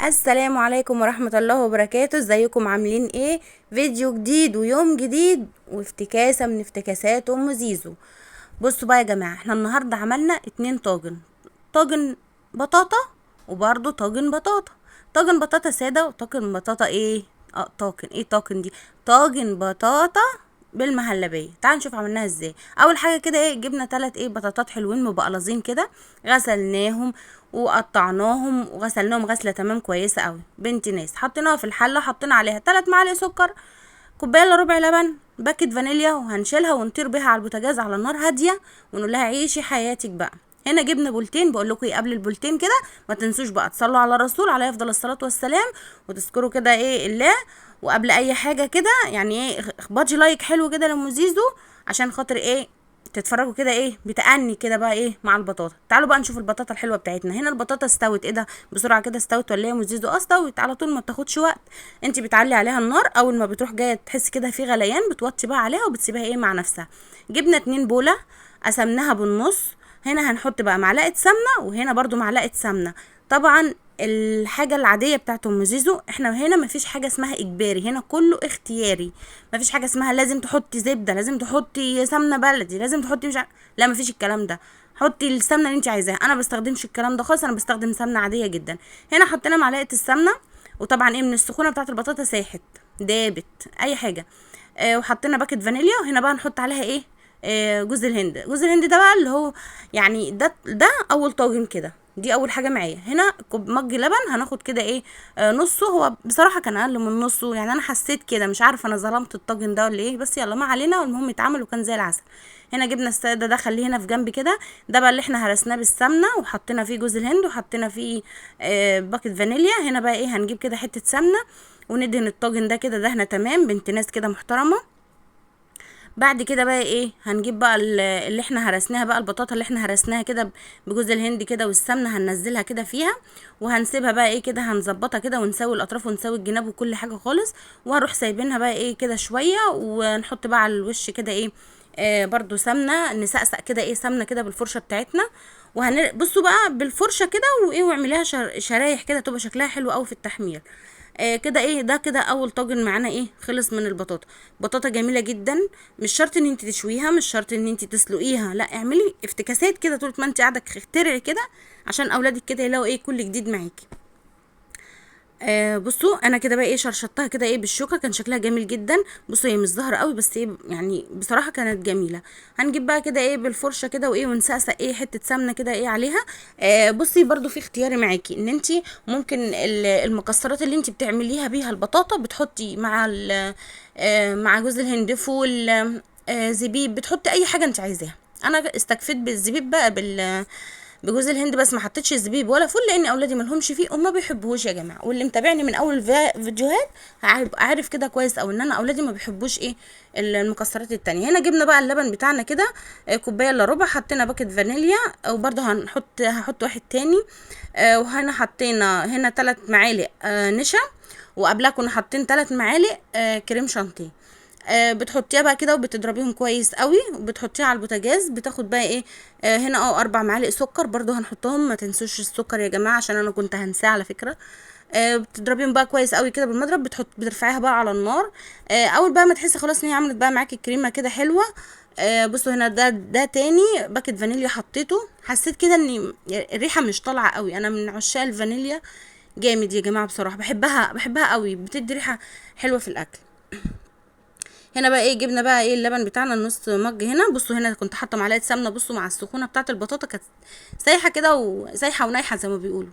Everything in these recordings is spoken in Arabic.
السلام عليكم ورحمة الله وبركاته. ازيكم عاملين ايه؟ فيديو جديد ويوم جديد وافتكاسة من افتكاسات ام زيزو. بصوا بقى يا جماعة، احنا النهاردة عملنا 2 طاجن. طاجن بطاطا وبرضو طاجن بطاطا. طاجن بطاطا سادة وطاجن بطاطا ايه؟ طاجن ايه؟ طاجن دي طاجن بطاطا بالمهلبيه. تعالوا نشوف عملناها ازاي. اول حاجه كده جبنا 3 بطاطات حلوين مبقلظين كده، غسلناهم وقطعناهم وغسلناهم غسله تمام كويسه قوي بنت ناس. حطيناها في الحله، حطينا عليها 3 معالق سكر، كوبايه الا ربع لبن، باكت فانيليا، وهنشيلها ونطير بيها على البوتاجاز على نار هاديه ونقول لها عيشي حياتك بقى. هنا جبنا بولتين. بقول لكم قبل البولتين كده ما تنسوش بقى تصلوا على الرسول عليه افضل الصلاه والسلام، وتذكروا كده الله. وقبل اي حاجه كده اخبطي لايك حلو كده لام زيزو عشان خاطر تتفرجوا كده بتأني كده بقى مع البطاطا. تعالوا بقى نشوف البطاطا الحلوه بتاعتنا. هنا البطاطا استوت. ده بسرعه كده استوت ولا يا مزيزو؟ استوت على طول، ما بتاخدش وقت. انت بتعلي عليها النار، اول ما بتروح جايه تحس كده في غليان بتوطي بقى عليها وبتسيبها مع نفسها. جبنا 2 بوله قسمناها بالنص. هنا هنحط بقى معلقه سمنه، وهنا برضو معلقه سمنه. طبعا الحاجه العاديه بتاعت ام زيزو، احنا هنا مفيش حاجه اسمها اجباري، هنا كله اختياري. مفيش حاجه اسمها لازم تحطي زبده، لازم تحطي سمنه بلدي، لازم تحطي مش لا، مفيش الكلام ده. حطي السمنه اللي انت عايزاها. انا بستخدمش الكلام ده خالص، انا بستخدم سمنه عاديه جدا. هنا حطينا معلقه السمنه، وطبعا من السخونه بتاعت البطاطا ساحت دابت اي حاجه. وحطينا باكت فانيليا. وهنا بقى نحط عليها جوز الهند. جوز الهند ده بقى اللي هو ده اول طاجن كده. دي اول حاجه معايا. هنا مج لبن هناخد كده نصه. هو بصراحه كان اقل من نصه، يعني انا حسيت كده، مش عارفه انا ظلمت الطاجن ده ولا بس يلا ما علينا، المهم اتعمل وكان زي العسل. هنا جبنا الساده ده، خليه هنا في جنب كده. ده بقى اللي احنا هرسناه بالسمنه وحطينا فيه جوز الهند وحطينا فيه باكت فانيليا. هنا بقى هنجيب كده حته سمنه وندهن الطاجن ده كده دهنه تمام بنت ناس كده محترمه. بعد كده بقى هنجيب بقى اللي احنا هرسناها بقى، البطاطا اللي احنا هرسناها كده بجوز الهند كده والسمنه، هننزلها كده فيها وهنسيبها بقى كده، هنظبطها كده ونسوي الاطراف ونسوي الجناب وكل حاجه خالص. وهنروح سايبينها بقى كده شويه، ونحط بقى على الوش كده برضو سمنه، نسقسق كده سمنه كده بالفرشه بتاعتنا. بصوا بقى بالفرشه كده واعمليها شرايح كده تبقى شكلها حلو قوي في التحمير. كده ده كده اول طاجن معانا خلص من البطاطا. بطاطا جميله جدا. مش شرط ان انت تشويها، مش شرط ان انت تسلقيها، لا اعملي افتكاسات كده طول ما انت قاعده اخترعي كده عشان اولادك كده يلاقوا كل جديد معاكي. بصوا انا كده بقى شرشطتها كده بالشوكه، كان شكلها جميل جدا. بصوا هي مش ظاهره قوي بس يعني بصراحه كانت جميله. هنجيب بقى كده بالفرشه كده ونسقسق حته سمنه كده عليها. بصي برضو في اختياري معاكي ان انت ممكن المكسرات اللي انت بتعمليها بيها البطاطا بتحطي مع جوز الهند فول، زبيب، بتحطي اي حاجه انت عايزاها. انا استكفيت بالزبيب بقى بجوز الهند بس، ما حطيتش زبيب ولا فول لان اولادي ملهمش فيه وما بيحبوش يا جماعه. واللي متابعني من اول فيديوهات عارف كده كويس او ان انا اولادي ما بيحبوش المكسرات التانية. هنا جبنا بقى اللبن بتاعنا كده كوبايه الا ربع، حطينا باكت فانيليا وبرده هحط واحد تاني. وهنا حطينا هنا 3 معالق نشا، وقبلها كنا حاطين 3 معالق كريم شانتيه. بتحطيها بقى كده وبتضربيهم كويس قوي وبتحطيها على البوتاجاز. بتاخد بقى هنا 4 معالق سكر برضو هنحطهم، ما تنسوش السكر يا جماعه عشان انا كنت هنساه على فكره. بتضربيهم بقى كويس قوي كده بالمضرب، بترفعيها بقى على النار. اول بقى ما تحسي خلاص ان هي عملت بقى معاكي الكريمه كده حلوه. بصوا هنا ده تاني باكت فانيليا حطيته. حسيت كده ان الريحه مش طالعه قوي، انا من عشاق الفانيليا جامد يا جماعه بصراحه، بحبها قوي، بتدي ريحه حلوه في الاكل. هنا بقى جبنا بقى اللبن بتاعنا النص مج. هنا بصوا هنا كنت حاطه معلقه سمنه، بصوا مع السخونه بتاعه البطاطا كانت سايحه كده وسايحه ونايحه زي ما بيقولوا.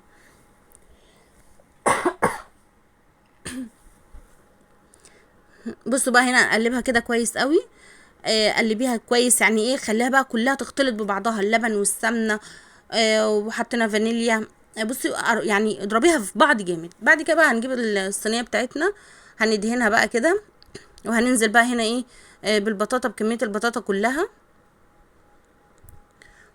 بصوا بقى هنا نقلبها كده كويس قوي. قلبيها كويس، يعني خليها بقى كلها تختلط ببعضها، اللبن والسمنه. وحطينا فانيليا. بصي يعني اضربيها في بعض جامد. بعد كده بقى هنجيب الصينيه بتاعتنا، هندهنها بقى كده، وهننزل بقى هنا بالبطاطا، بكميه البطاطا كلها.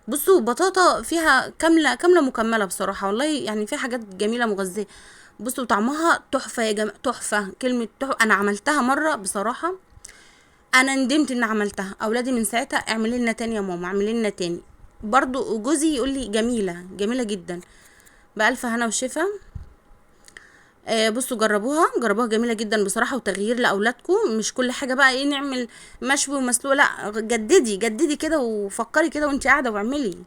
بصوا بطاطا فيها كامله مكمله بصراحه والله، يعني في حاجات جميله مغذيه. بصوا طعمها تحفه يا جماعه، تحفه، كلمه تحفه. انا عملتها مره بصراحه، انا ندمت ان عملتها. اولادي من ساعتها اعملي لنا تاني يا ماما، اعملي لنا تاني. برضو جوزي يقول لي جميله جميله جدا. بالف هنا وشفا. بصوا جربوها جميله جدا بصراحه، وتغيير لاولادكم. مش كل حاجه بقى ايه نعمل مشوي ومسلوق، لا جددي كده وفكري كده وانت قاعده واعملي.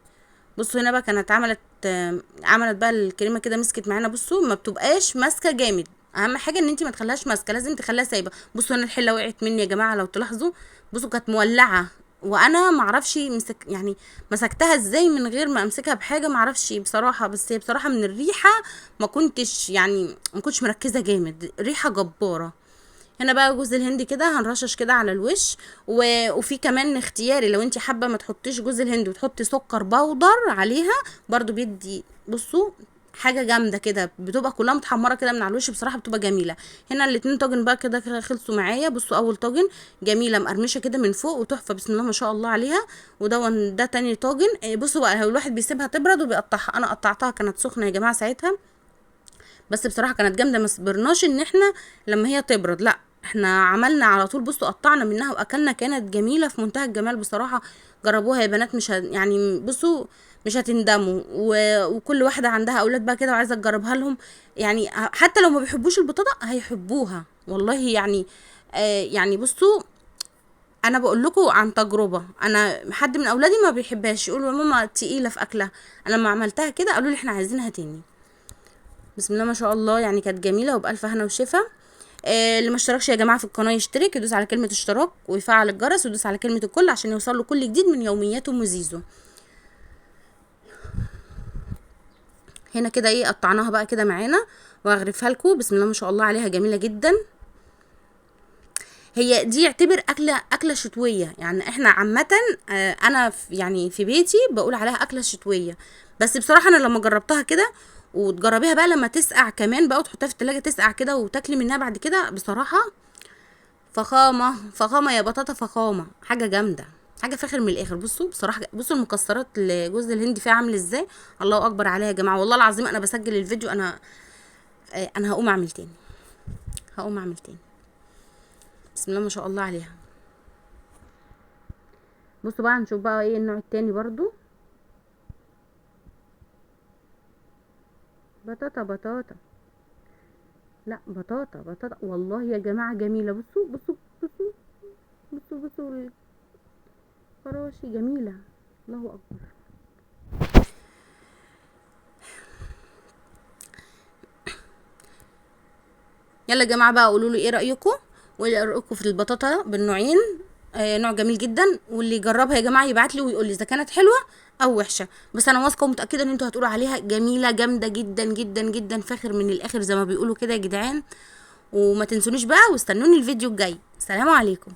بصوا هنا بقى كانت عملت بقى الكريمه كده، مسكت معانا. بصوا ما بتبقاش ماسكه جامد، اهم حاجه ان انت ما تخليهاش ماسكه، لازم تخليها سايبه. بصوا هنا الحله وقعت مني يا جماعه لو تلاحظوا. بصوا كانت مولعه، وانا معرفش يعني مسكتها ازاي من غير ما امسكها بحاجه، معرفش بصراحه. بس هي بصراحه من الريحه ما كنتش مركزه جامد، ريحه جباره. هنا بقى جوز الهند كده هنرشش كده على الوش. وفي كمان اختياري، لو انت حابه ما تحطيش جوز الهند وتحطي سكر بودر عليها برضو بيدي. بصوا حاجه جامده كده، بتبقى كلها متحمره كده من على الوش، بصراحه بتبقى جميله. هنا الاتنين طاجن بقى كده خلصوا معايا. بصوا اول طاجن جميله مقرمشه كده من فوق وتحفه، بسم الله ما شاء الله عليها. ده تاني طاجن. بصوا بقى هو الواحد بيسيبها تبرد وبيقطعها، انا قطعتها كانت سخنه يا جماعه ساعتها، بس بصراحه كانت جامده. ما صبرناش ان احنا لما هي تبرد، لا احنا عملنا على طول. بصوا قطعنا منها واكلنا، كانت جميله في منتهى الجمال بصراحه. جربوها يا بنات، مش يعني بصوا مش هتندموا. وكل واحده عندها اولاد بقى كده وعايزه تجربها لهم، يعني حتى لو ما بيحبوش البطاطا هيحبوها والله يعني. يعني بصوا انا بقول لكم عن تجربه، انا حد من اولادي ما بيحبهاش، يقولوا يا ماما تقيله في اكلها. انا لما عملتها كده قالوا لي احنا عايزينها تاني. بسم الله ما شاء الله، يعني كانت جميله وبالف هنا وشفا. اللي ما اشتركش يا جماعه في القناه يشترك، يدوس على كلمه اشتراك ويفعل الجرس ويدوس على كلمه الكل عشان يوصل له كل جديد من يوميات ام زيزو. هنا كده ايه قطعناها بقى كده معانا واغرفها لكم. بسم الله ما شاء الله عليها جميله جدا. هي دي يعتبر اكله شتويه، يعني احنا عامه انا يعني في بيتي بقول عليها اكله شتويه. بس بصراحه انا لما جربتها كده، وتجربيها بقى لما تسقع كمان بقى وتحطها في التلاجة تسقع كده وتاكلي منها بعد كده، بصراحه فخامه يا بطاطا، فخامه حاجه جامده، حاجه فاخر من الاخر. بصوا بصراحه، بصوا المكسرات اللي جوز الهند فيها عامل ازاي، الله اكبر عليها يا جماعه. والله العظيم انا بسجل الفيديو، انا هقوم اعمل تاني. بسم الله ما شاء الله عليها. بصوا بقى نشوف بقى ايه النوع التاني برضو. بطاطا، لا بطاطا والله يا جماعه جميله. بصوا الفراشي جميله، الله اكبر. يلا يا جماعه بقى قولوا لي ايه رايكم، وايه رايكم في البطاطا بالنوعين. نوع جميل جدا، واللي يجربها يا جماعه يبعت لي ويقول لي اذا كانت حلوه او وحشه. بس انا واثقه ومتاكده ان انتوا هتقولوا عليها جميله جامده جدا جدا جدا، فاخر من الاخر زي ما بيقولوا كده يا جدعان. وما تنسونيش بقى، واستنوني الفيديو الجاي. سلام عليكم.